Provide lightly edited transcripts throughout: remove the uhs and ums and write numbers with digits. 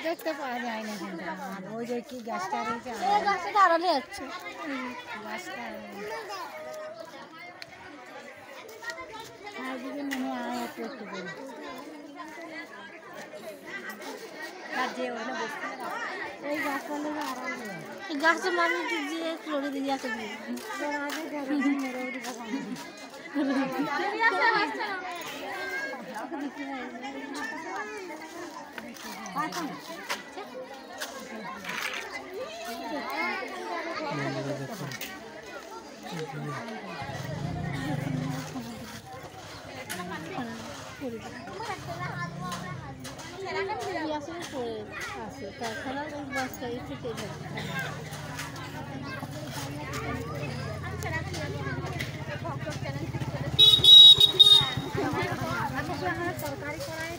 দেখতে পাওয়া যায় না কিন্তু ওই যে কি গাছটা রয়েছে গাছটা আড়ালে যাচ্ছে গাছটা দিকে মনে হয় একটু একটু করে আর যে ওখানে বসতে ওই গাছপালা আড়াল এই গাছের মানুষ দিয়ে লড়ে দিয়ে আছে তাছাড়া ওই বস্তায় থেকে তরকারি করাই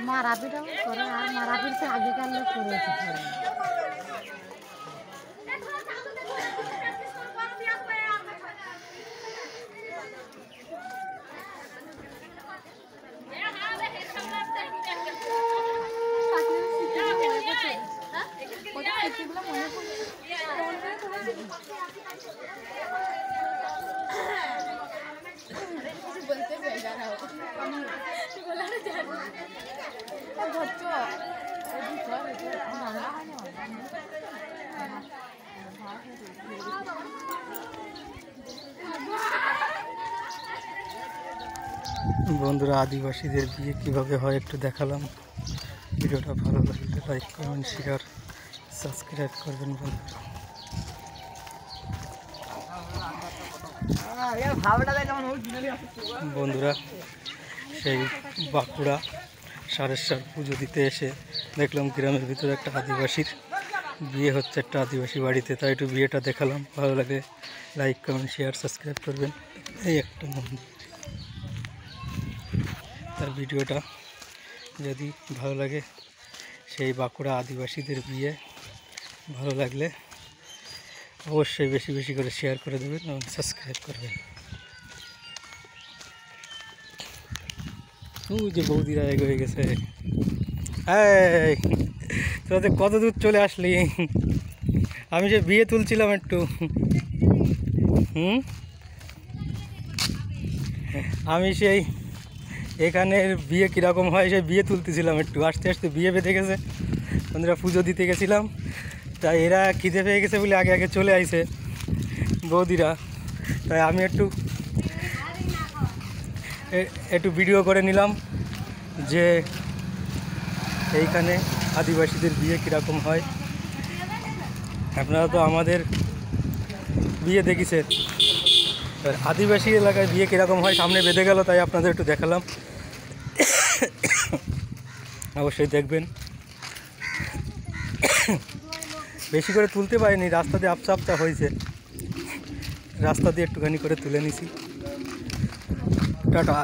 মারাপিটাও করে আর মারাপির সে আগেকার লোক করেছে বন্ধুরা, আদিবাসীদের বিয়ে কিভাবে হয় একটু দেখালাম। ভিডিওটা ভালো লাগলে লাইক কমেন্ট শেয়ার সাবস্ক্রাইব করবেন বন্ধুরা। বন্ধুরা, সেই বাঁকুড়া সারেশ্বর পুজো দিতে এসে দেখলাম গ্রামের ভিতরে একটা আদিবাসীর বিয়ে হচ্ছে, একটা আদিবাসী বাড়িতে। তাই একটু বিয়েটা দেখালাম। ভালো লাগে লাইক কমেন্ট শেয়ার সাবস্ক্রাইব করবেন। এই একটা মন্দির, তার ভিডিওটা যদি ভালো লাগে, সেই বাঁকুড়া আদিবাসীদের বিয়ে ভালো লাগলে অবশ্যই বেশি বেশি করে শেয়ার করে দেবেন এবং সাবস্ক্রাইব করবেন। ওই যে বৌদিরা এগিয়ে গেছে। এই তোদের কত দূর চলে আসলি? আমি যে বিয়ে তুলছিলাম একটু। আমি সেই এখানের বিয়ে কীরকম হয় সেই বিয়ে তুলতেছিলাম একটু। আস্তে আস্তে বিয়ে বেঁধে গেছে। বন্ধুরা, পুজো দিতে গেছিলাম, তাই এরা খিদে পেয়ে গেছে বলে আগে আগে চলে আইছে বৌদিরা। তাই আমি একটু ভিডিও করে নিলাম যে এইখানে আদিবাসীদের বিয়ে কীরকম হয়। আপনারা তো আমাদের বিয়ে দেখেছেন, আদিবাসী এলাকায় বিয়ে কীরকম হয় সামনে বেঁধে গেল, তাই আপনাদের একটু দেখালাম। অবশ্যই দেখবেন। বেশি করে তুলতে পারিনি, রাস্তাতে আপচা আপচা হয়েছে। রাস্তা দিয়ে একটুখানি করে তুলে নিছি। টাটা।